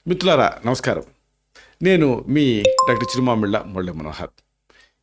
మిత్రులారా నమస్కారం. నేను మీ డాక్టర్ చిరుమామిళ్ళ మురళీ మనోహర్.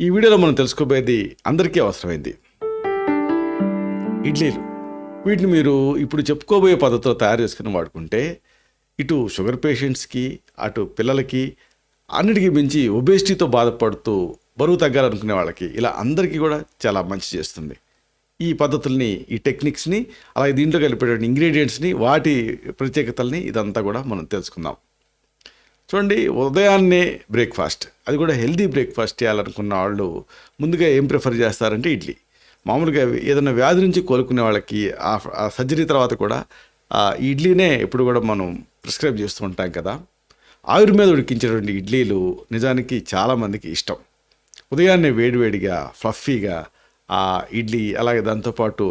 ఈ వీడియోలో మనం తెలుసుకోబోయేది అందరికీ అవసరమైంది ఇడ్లీలు. వీటిని మీరు ఇప్పుడు చెప్పుకోబోయే పద్ధతిలో తయారు చేసుకుని వాడుకుంటే ఇటు షుగర్ పేషెంట్స్కి, అటు పిల్లలకి, అన్నిటికీ మించి ఒబేసిటీతో బాధపడుతూ బరువు తగ్గాలనుకునే వాళ్ళకి, ఇలా అందరికీ కూడా చాలా మంచి చేస్తుంది. ఈ పద్ధతుల్ని, ఈ టెక్నిక్స్ని, అలాగే దీంట్లో కలిపేటువంటి ఇంగ్రీడియంట్స్ని, వాటి ప్రత్యేకతల్ని ఇదంతా కూడా మనం తెలుసుకుందాం. చూడండి, ఉదయాన్నే బ్రేక్ఫాస్ట్, అది కూడా హెల్దీ బ్రేక్ఫాస్ట్ చేయాలనుకున్న వాళ్ళు ముందుగా ఏం ప్రిఫర్ చేస్తారంటే ఇడ్లీ. మామూలుగా ఏదైనా వ్యాధి నుంచి కోలుకునే వాళ్ళకి ఆ సర్జరీ తర్వాత కూడా ఈ ఇడ్లీనే ఎప్పుడు కూడా మనం ప్రిస్క్రైబ్ చేస్తూ ఉంటాం కదా. ఆవిరి మీద ఉడికించేటువంటి ఇడ్లీలు నిజానికి చాలామందికి ఇష్టం. ఉదయాన్నే వేడివేడిగా ఫ్లఫీగా ఆ ఇడ్లీ, అలాగే దాంతోపాటు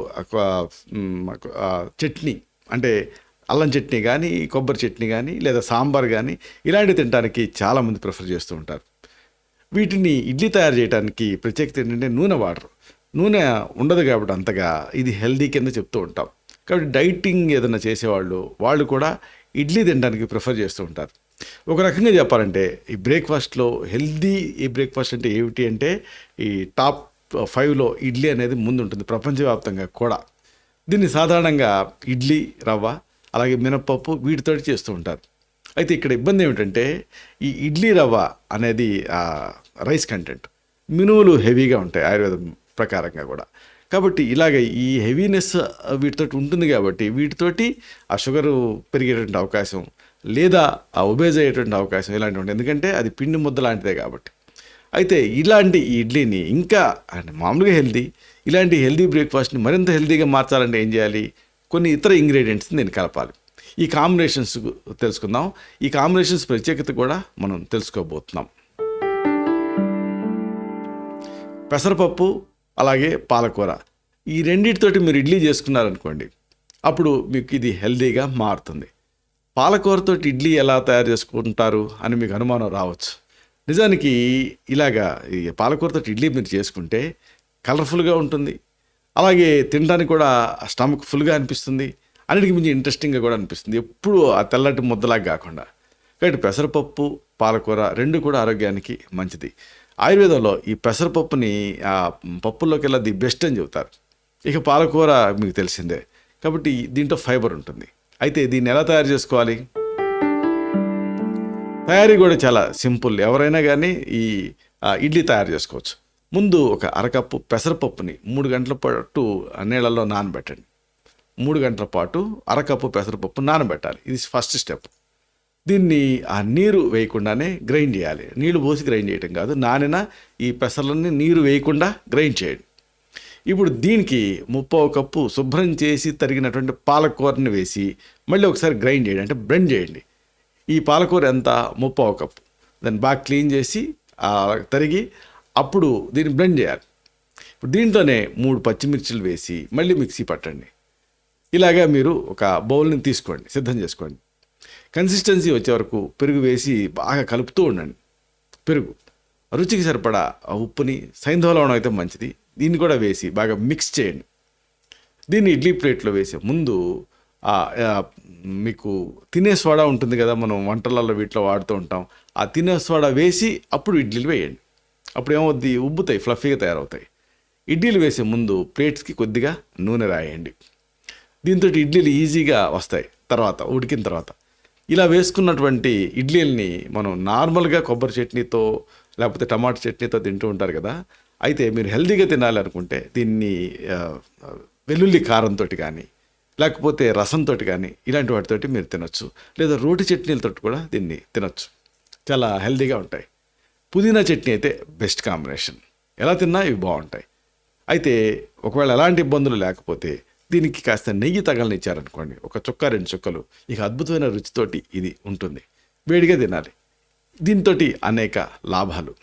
చట్నీ, అంటే అల్లం చట్నీ కానీ, కొబ్బరి చట్నీ కానీ, లేదా సాంబార్ కానీ, ఇలాంటివి తినడానికి చాలామంది ప్రిఫర్ చేస్తూ ఉంటారు. వీటిని ఇడ్లీ తయారు చేయడానికి ప్రత్యేకత ఏంటంటే నూనె వాడరు. నూనె ఉండదు కాబట్టి అంతగా ఇది హెల్దీ కింద చెప్తూ ఉంటాం. కాబట్టి డైటింగ్ ఏదైనా చేసేవాళ్ళు వాళ్ళు కూడా ఇడ్లీ తినడానికి ప్రిఫర్ చేస్తూ ఉంటారు. ఒక రకంగా చెప్పాలంటే ఈ బ్రేక్ఫాస్ట్లో హెల్దీ ఈ బ్రేక్ఫాస్ట్ అంటే ఏమిటి అంటే ఈ టాప్ 5లో ఇడ్లీ అనేది ముందు ఉంటుంది ప్రపంచవ్యాప్తంగా కూడా. దీన్ని సాధారణంగా ఇడ్లీ రవ్వ, అలాగే మినప్పప్పు, వీటితో చేస్తూ ఉంటారు. అయితే ఇక్కడ ఇబ్బంది ఏమిటంటే ఈ ఇడ్లీ రవ్వ అనేది రైస్ కంటెంట్, మినువులు హెవీగా ఉంటాయి ఆయుర్వేదం ప్రకారంగా కూడా. కాబట్టి ఇలాగ ఈ హెవీనెస్ వీటితోటి ఉంటుంది కాబట్టి వీటితోటి ఆ షుగరు పెరిగేటువంటి అవకాశం, లేదా ఆ ఒబేజ్ అయ్యేటువంటి అవకాశం ఇలాంటివి ఉంటాయి. ఎందుకంటే అది పిండి ముద్ద లాంటిదే కాబట్టి. అయితే ఇలాంటి ఈ ఇడ్లీని ఇంకా అంటే మామూలుగా ఇలాంటి హెల్దీ బ్రేక్ఫాస్ట్ని మరింత హెల్దీగా మార్చాలంటే ఏం చేయాలి? కొన్ని ఇతర ఇంగ్రీడియంట్స్ని నేను కలపాలి. ఈ కాంబినేషన్స్ తెలుసుకుందాం. ఈ కాంబినేషన్స్ ప్రత్యేకత కూడా మనం తెలుసుకోబోతున్నాం. పెసరపప్పు, అలాగే పాలకూర, ఈ రెండింటితోటి మీరు ఇడ్లీ చేసుకున్నారనుకోండి, అప్పుడు మీకు ఇది హెల్దీగా మారుతుంది. పాలకూరతోటి ఇడ్లీ ఎలా తయారు చేసుకుంటారు అని మీకు అనుమానం రావచ్చు. నిజానికి ఇలాగా ఈ పాలకూరతో ఇడ్లీ మీరు చేసుకుంటే కలర్ఫుల్గా ఉంటుంది, అలాగే తినడానికి కూడా స్టమక్ ఫుల్గా అనిపిస్తుంది, అన్నిటికి మించి ఇంట్రెస్టింగ్గా కూడా అనిపిస్తుంది, ఎప్పుడు ఆ తెల్లటి ముద్దలాగా కాకుండా. కాబట్టి పెసరపప్పు, పాలకూర రెండు కూడా ఆరోగ్యానికి మంచిది. ఆయుర్వేదంలో ఈ పెసరపప్పుని పప్పుల్లోకి వెళ్ళి ది బెస్ట్ అని చెబుతారు. ఇక పాలకూర మీకు తెలిసిందే. కాబట్టి దీంట్లో ఫైబర్ ఉంటుంది. అయితే దీన్ని ఎలా తయారు చేసుకోవాలి? తయారీ కూడా చాలా సింపుల్. ఎవరైనా కానీ ఈ ఇడ్లీ తయారు చేసుకోవచ్చు. ముందు ఒక అరకప్పు పెసరపప్పుని 3 గంటల పాటు నీళ్ళల్లో నానబెట్టండి. 3 గంటల పాటు అరకప్పు పెసరపప్పు నానబెట్టాలి. ఇది ఫస్ట్ స్టెప్. దీన్ని ఆ నీరు వేయకుండానే గ్రైండ్ చేయాలి. నీళ్లు పోసి గ్రైండ్ చేయటం కాదు, నానిన ఈ పెసర్లని నీరు వేయకుండా గ్రైండ్ చేయండి. ఇప్పుడు దీనికి 3/4 కప్పు శుభ్రం చేసి తరిగినటువంటి పాలకూరని వేసి మళ్ళీ ఒకసారి గ్రైండ్ చేయండి, అంటే బ్లెండ్ చేయండి. ఈ పాలకూర ఎంత? 3/4 కప్పు. దాన్ని బాగా క్లీన్ చేసి తరిగి అప్పుడు దీన్ని బ్లెండ్ చేయాలి. ఇప్పుడు దీంట్లోనే 3 పచ్చిమిర్చిలు వేసి మళ్ళీ మిక్సీ పట్టండి. ఇలాగా మీరు ఒక బౌల్ని తీసుకోండి, సిద్ధం చేసుకోండి. కన్సిస్టెన్సీ వచ్చే వరకు పెరుగు వేసి బాగా కలుపుతూ ఉండండి. పెరుగు, రుచికి సరిపడా ఉప్పుని, సైంధవ అయితే మంచిది, దీన్ని కూడా వేసి బాగా మిక్స్ చేయండి. దీన్ని ఇడ్లీ ప్లేట్లో వేసే ముందు మీకు తినే సోడా ఉంటుంది కదా, మనం వంటలలో వీటిలో వాడుతూ ఉంటాం, ఆ తినే సోడా వేసి అప్పుడు ఇడ్లీలు వేయండి. అప్పుడు ఏమవుద్ది? ఉబ్బుతాయి, ఫ్లఫీగా తయారవుతాయి. ఇడ్లీలు వేసే ముందు ప్లేట్స్కి కొద్దిగా నూనె రాయండి. దీంతో ఇడ్లీలు ఈజీగా వస్తాయి ఉడికిన తర్వాత. ఇలా వేసుకున్నటువంటి ఇడ్లీలని మనం నార్మల్గా కొబ్బరి చట్నీతో లేకపోతే టమాటా చట్నీతో తింటూ ఉంటారు కదా. అయితే మీరు హెల్తీగా తినాలి అనుకుంటే దీన్ని వెల్లుల్లి కారంతో కానీ, లేకపోతే రసంతో కానీ, ఇలాంటి వాటితోటి మీరు తినొచ్చు. లేదా రోటి చట్నీలతో కూడా దీన్ని తినొచ్చు, చాలా హెల్తీగా ఉంటాయి. పుదీనా చట్నీ అయితే బెస్ట్ కాంబినేషన్. ఎలా తిన్నా ఇవి బాగుంటాయి. అయితే ఒకవేళ ఎలాంటి ఇబ్బందులు లేకపోతే దీనికి కాస్త నెయ్యి తగలనిచ్చారనుకోండి, ఒక చుక్క 2 చుక్కలు, ఇక అద్భుతమైన రుచితోటి ఇది ఉంటుంది. వేడిగా తినాలి. దీంతో అనేక లాభాలు.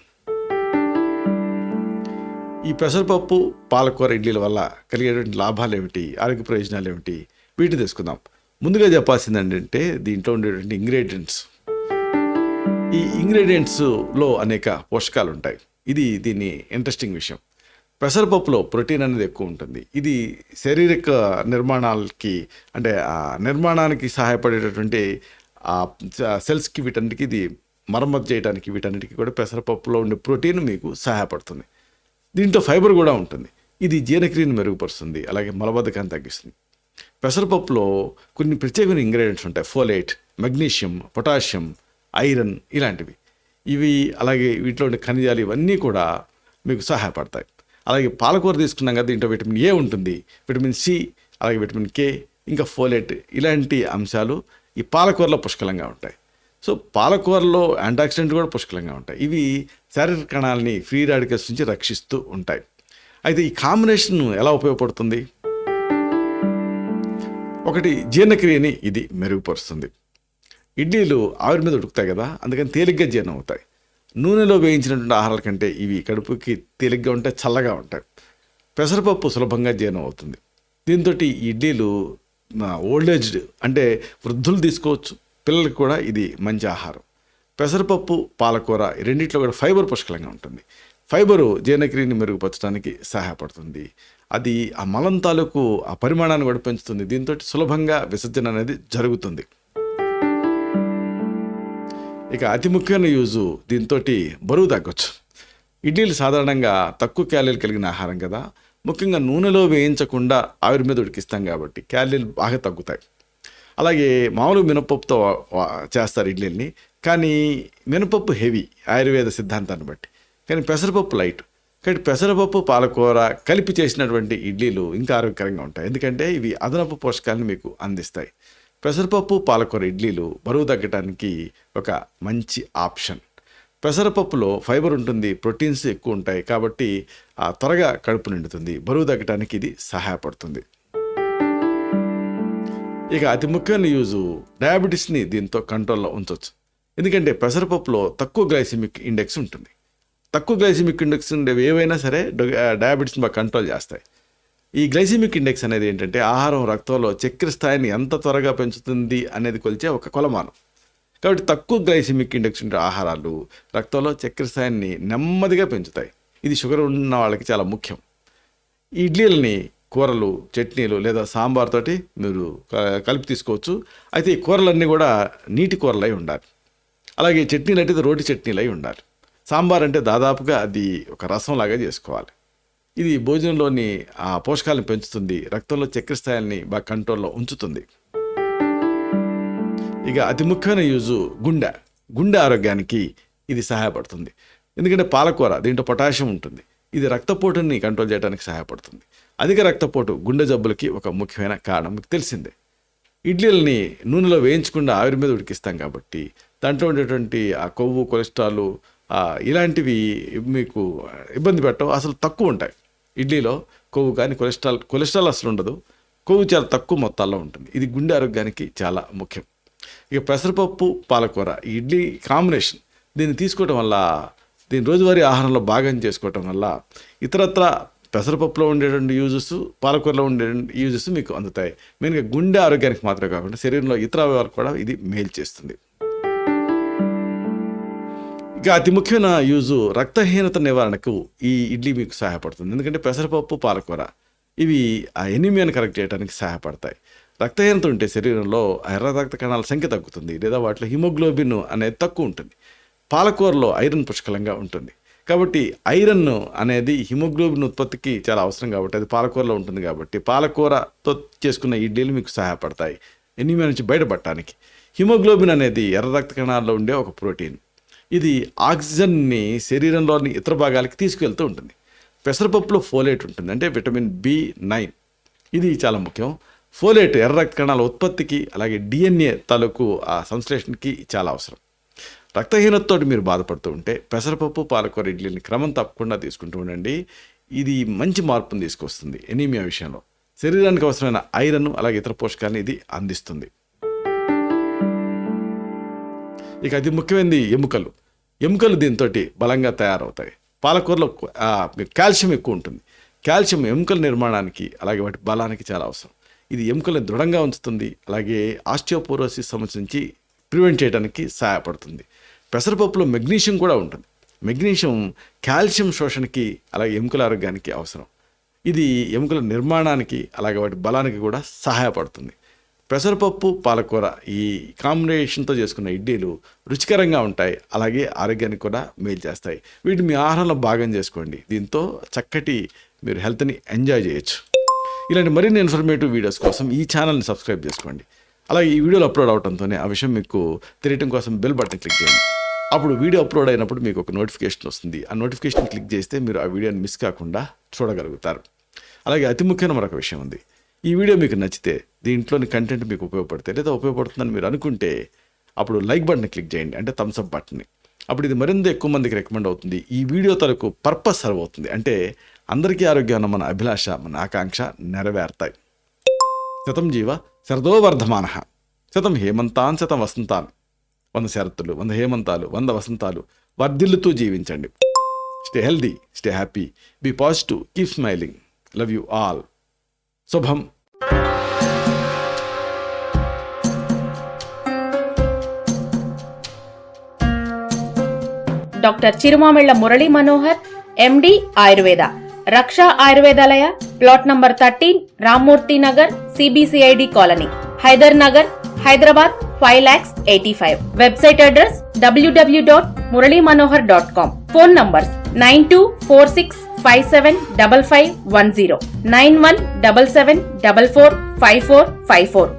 ఈ పెసరపప్పు, పాలకూర ఇడ్లీల వల్ల కలిగేటువంటి లాభాలు ఏమిటి, ఆరోగ్య ప్రయోజనాలు ఏమిటి, వీటిని తెలుసుకుందాం. ముందుగా చెప్పాల్సింది ఏంటంటే దీంట్లో ఉండేటువంటి ఇంగ్రీడియంట్స్. ఈ ఇంగ్రీడియంట్స్లో అనేక పోషకాలు ఉంటాయి. దీన్ని ఇంట్రెస్టింగ్ విషయం. పెసరపప్పులో ప్రోటీన్ అనేది ఎక్కువ ఉంటుంది. ఇది శారీరక నిర్మాణాలకి, అంటే నిర్మాణానికి సహాయపడేటటువంటి ఆ సెల్స్కి వీటన్నిటికీ ఇది మరమ్మతు చేయడానికి వీటన్నిటికీ కూడా పెసరపప్పులో ఉండే ప్రోటీన్ మీకు సహాయపడుతుంది. దీంట్లో ఫైబర్ కూడా ఉంటుంది. ఇది జీర్ణక్రియను మెరుగుపరుస్తుంది, అలాగే మలబద్ధకాన్ని తగ్గిస్తుంది. పెసరపప్పులో కొన్ని ప్రత్యేకమైన ఇంగ్రీడియంట్స్ ఉంటాయి. ఫోలేట్, మెగ్నీషియం, పొటాషియం, ఐరన్ ఇలాంటివి. ఇవి అలాగే వీటిలో ఉండే ఖనిజాలు ఇవన్నీ కూడా మీకు సహాయపడతాయి. అలాగే పాలకూర తీసుకున్నాం కదా, దీంట్లో విటమిన్ ఏ ఉంటుంది, విటమిన్ సి, అలాగే విటమిన్ కే, ఇంకా ఫోలేట్ ఇలాంటి అంశాలు ఈ పాలకూరలో పుష్కలంగా ఉంటాయి. సో పాలకూరలో యాంటాక్సిడెంట్ కూడా పుష్కలంగా ఉంటాయి. ఇవి శారీరక కణాలని ఫ్రీ రాడికల్స్ నుంచి రక్షిస్తూ ఉంటాయి. అయితే ఈ కాంబినేషన్ ఎలా ఉపయోగపడుతుంది? ఒకటి, జీర్ణక్రియని ఇది మెరుగుపరుస్తుంది. ఇడ్లీలు ఆవిరి మీద ఉడుకుతాయి కదా, అందుకని తేలిగ్గా జీర్ణం అవుతాయి. నూనెలో వేయించినటువంటి ఆహారాల కంటే ఇవి కడుపుకి తేలిగ్గా ఉంటాయి, చల్లగా ఉంటాయి. పెసరపప్పు సులభంగా జీర్ణం అవుతుంది. దీంతో ఈ ఇడ్లీలు ఓల్డేజ్డ్ అంటే వృద్ధులు తీసుకోవచ్చు, పిల్లలకు కూడా ఇది మంచి ఆహారం. పెసరపప్పు, పాలకూర రెండిట్లో కూడా ఫైబర్ పుష్కలంగా ఉంటుంది. ఫైబరు జీర్ణక్రియని మెరుగుపరచడానికి సహాయపడుతుంది. అది ఆ మలం తాలూకు ఆ పరిమాణాన్ని కూడా పెంచుతుంది. దీంతో సులభంగా విసర్జన అనేది జరుగుతుంది. ఇక అతి ముఖ్యమైన యూజు, దీంతో బరువు తగ్గొచ్చు. ఇడ్లీలు సాధారణంగా తక్కువ క్యాలరీలు కలిగిన ఆహారం కదా, ముఖ్యంగా నూనెలో వేయించకుండా ఆవిరి మీద ఉడికిస్తాం కాబట్టి క్యాలరీలు బాగా తగ్గుతాయి. అలాగే మామూలు మినపప్పుతో చేస్తారు ఇడ్లీని, కానీ మినపప్పు హెవీ ఆయుర్వేద సిద్ధాంతాన్ని బట్టి, కానీ పెసరపప్పు లైట్. కాబట్టి పెసరపప్పు, పాలకూర కలిపి చేసినటువంటి ఇడ్లీలు ఇంకా ఆరోగ్యకరంగా ఉంటాయి, ఎందుకంటే ఇవి అదనపు పోషకాలను మీకు అందిస్తాయి. పెసరపప్పు, పాలకూర ఇడ్లీలు బరువు తగ్గడానికి ఒక మంచి ఆప్షన్. పెసరపప్పులో ఫైబర్ ఉంటుంది, ప్రోటీన్స్ ఎక్కువ ఉంటాయి, కాబట్టి త్వరగా కడుపు నిండుతుంది. బరువు తగ్గడానికి ఇది సహాయపడుతుంది. ఇక అతి ముఖ్యమైన యూజు, డయాబెటీస్ని దీంతో కంట్రోల్లో ఉంచవచ్చు. ఎందుకంటే పెసరపప్పులో తక్కువ గ్లైసిమిక్ ఇండెక్స్ ఉంటుంది. తక్కువ గ్లైసిమిక్ ఇండెక్స్ ఉండేవి ఏవైనా సరే డయాబెటీస్ని బాగా కంట్రోల్ చేస్తాయి. ఈ గ్లైసిమిక్ ఇండెక్స్ అనేది ఏంటంటే ఆహారం రక్తంలో చక్కెర స్థాయిని ఎంత త్వరగా పెంచుతుంది అనేది కొలిచే ఒక కొలమానం. కాబట్టి తక్కువ గ్లైసిమిక్ ఇండెక్స్ ఉండే ఆహారాలు రక్తంలో చక్కెర స్థాయిని నెమ్మదిగా పెంచుతాయి. ఇది షుగర్ ఉన్న వాళ్ళకి చాలా ముఖ్యం. ఈ ఇడ్లీలని కూరలు, చట్నీలు లేదా సాంబార్ తోటి మీరు కలిపి తీసుకోవచ్చు. అయితే ఈ కూరలన్నీ కూడా నీటి కూరలు అయి ఉండాలి. అలాగే చట్నీలు అంటే రోటి చట్నీలు అయి ఉండాలి. సాంబార్ అంటే దాదాపుగా అది ఒక రసంలాగా చేసుకోవాలి. ఇది భోజనంలోని ఆ పోషకాలను పెంచుతుంది, రక్తంలో చక్కెర స్థాయిల్ని బాగా కంట్రోల్లో ఉంచుతుంది. ఇక అతి ముఖ్యమైన యూజు, గుండె ఆరోగ్యానికి ఇది సహాయపడుతుంది. ఎందుకంటే పాలకూర దీంట్లో పొటాషియం ఉంటుంది. ఇది రక్తపోటుని కంట్రోల్ చేయడానికి సహాయపడుతుంది. అధిక రక్తపోటు గుండె జబ్బులకి ఒక ముఖ్యమైన కారణం, మీకు తెలిసిందే. ఇడ్లీలని నూనెలో వేయించకుండా ఆవిరి మీద ఉడికిస్తాం కాబట్టి దాంట్లో ఉండేటువంటి ఆ కొవ్వు, కొలెస్ట్రాల్ ఇలాంటివి మీకు ఇబ్బంది పెట్టవు, అసలు తక్కువ ఉంటాయి. ఇడ్లీలో కొవ్వు కానీ కొలెస్ట్రాల్ అసలు ఉండదు, కొవ్వు చాలా తక్కువ మొత్తాల్లో ఉంటుంది. ఇది గుండె ఆరోగ్యానికి చాలా ముఖ్యం. ఇక పెసరపప్పు, పాలకూర ఈ ఇడ్లీ కాంబినేషన్, దీన్ని తీసుకోవటం వల్ల, దీన్ని రోజువారీ ఆహారంలో భాగం చేసుకోవటం వల్ల ఇతరత్ర పెసరపప్పులో ఉండేటువంటి యూజెస్, పాలకూరలో ఉండే యూజెస్ మీకు అందుతాయి. మెయిన్గా గుండె ఆరోగ్యానికి మాత్రమే కాకుండా శరీరంలో ఇతర అవయవాలకు కూడా ఇది మేలు చేస్తుంది. ఇక అతి ముఖ్యమైన యూజు, రక్తహీనత నివారణకు ఈ ఇడ్లీ మీకు సహాయపడుతుంది. ఎందుకంటే పెసరపప్పు, పాలకూర ఇవి ఆ ఎనీమియాని కరెక్ట్ చేయడానికి సహాయపడతాయి. రక్తహీనత ఉంటే శరీరంలో ఎర్ర రక్త కణాల సంఖ్య తగ్గుతుంది, లేదా వాటిలో హిమోగ్లోబిన్ అనేది తక్కువ ఉంటుంది. పాలకూరలో ఐరన్ పుష్కలంగా ఉంటుంది, కాబట్టి ఐరన్ అనేది హిమోగ్లోబిన్ ఉత్పత్తికి చాలా అవసరం కాబట్టి అది పాలకూరలో ఉంటుంది. కాబట్టి పాలకూరతో చేసుకున్న ఇడ్లీలు మీకు సహాయపడతాయి ఎనీమియా నుంచి బయటపడటానికి. హిమోగ్లోబిన్ అనేది ఎర్ర రక్త కణాల్లో ఉండే ఒక ప్రోటీన్. ఇది ఆక్సిజన్ని శరీరంలోని ఇతర భాగాలకి తీసుకువెళ్తూ ఉంటుంది. పెసరపప్పులో ఫోలేట్ ఉంటుంది, అంటే విటమిన్ B9. ఇది చాలా ముఖ్యం. ఫోలేట్ ఎర్ర రక్త కణాల ఉత్పత్తికి, అలాగే DNA తాలూకు ఆ సంశ్లేషణకి చాలా అవసరం. రక్తహీనతతో మీరు బాధపడుతూ ఉంటే పెసరపప్పు, పాలకూర ఇడ్లీని క్రమం తప్పకుండా తీసుకుంటూ ఉండండి. ఇది మంచి మార్పును తీసుకొస్తుంది ఎనీమియా విషయంలో. శరీరానికి అవసరమైన ఐరన్, అలాగే ఇతర పోషకాలను ఇది అందిస్తుంది. ఇక అతి ముఖ్యమైనది ఎముకలు దీంతో బలంగా తయారవుతాయి. పాలకూరలో కాల్షియం ఎక్కువ ఉంటుంది. కాల్షియం ఎముకల నిర్మాణానికి, అలాగే వాటి బలానికి చాలా అవసరం. ఇది ఎముకలను దృఢంగా ఉంచుతుంది, అలాగే ఆస్టియోపోరోసిస్ సమస్య నుంచి ప్రివెంట్ చేయడానికి సహాయపడుతుంది. పెసరపప్పులో మెగ్నీషియం కూడా ఉంటుంది. మెగ్నీషియం కాల్షియం శోషణకి, అలాగే ఎముకల ఆరోగ్యానికి అవసరం. ఇది ఎముకల నిర్మాణానికి, అలాగే వాటి బలానికి కూడా సహాయపడుతుంది. పెసరపప్పు పాలకూర ఈ కాంబినేషన్తో చేసుకున్న ఇడ్లీలు రుచికరంగా ఉంటాయి, అలాగే ఆరోగ్యానికి కూడా మేలు చేస్తాయి. వీటిని మీ ఆహారంలో భాగం చేసుకోండి. దీంతో చక్కటి మీరు హెల్త్ని ఎంజాయ్ చేయొచ్చు. ఇలాంటి మరిన్ని ఇన్ఫర్మేటివ్ వీడియోస్ కోసం ఈ ఛానల్ని సబ్స్క్రైబ్ చేసుకోండి. అలాగే ఈ వీడియోలు అప్లోడ్ అవడంతోనే ఆ విషయం మీకు తెలియటం కోసం బెల్ బటన్ క్లిక్ చేయండి. అప్పుడు వీడియో అప్లోడ్ అయినప్పుడు మీకు ఒక నోటిఫికేషన్ వస్తుంది. ఆ నోటిఫికేషన్ క్లిక్ చేస్తే మీరు ఆ వీడియోని మిస్ కాకుండా చూడగలుగుతారు. అలాగే అతి ముఖ్యమైన మరొక విషయం ఉంది. ఈ వీడియో మీకు నచ్చితే, దీంట్లోని కంటెంట్ మీకు ఉపయోగపడితే లేదా ఉపయోగపడుతుందని మీరు అనుకుంటే అప్పుడు లైక్ బటన్ క్లిక్ చేయండి, అంటే థమ్స్ అప్ బటన్ని. అప్పుడు ఇది మరింత ఎక్కువ మందికి రికమెండ్ అవుతుంది. ఈ వీడియో తరకు పర్పస్ సర్వ్ అవుతుంది, అంటే అందరికీ ఆరోగ్యం మన అభిలాష, మన ఆకాంక్ష నెరవేరుతాయి. శతం జీవ శరదో వర్ధమానః, శతం హేమంతాన్ శతం వసంతాన్. 100 శరత్తులు, 100 హేమంతాలు, 100 వసంతాలు వర్ధిల్లుతూ జీవించండి. Stay healthy, stay happy, be positive, keep smiling. Love you all. శుభం. Doctor Chirumamilla Murali Manohar, MD Ayurveda, Raksha Ayurvedalaya, plot number 13, Rammurthy Nagar, CBCID colony, Hyder Nagar, Hyderabad 5,85,000. Website address www.muralymanohar.com. Phone numbers 9246575510, 9177445454.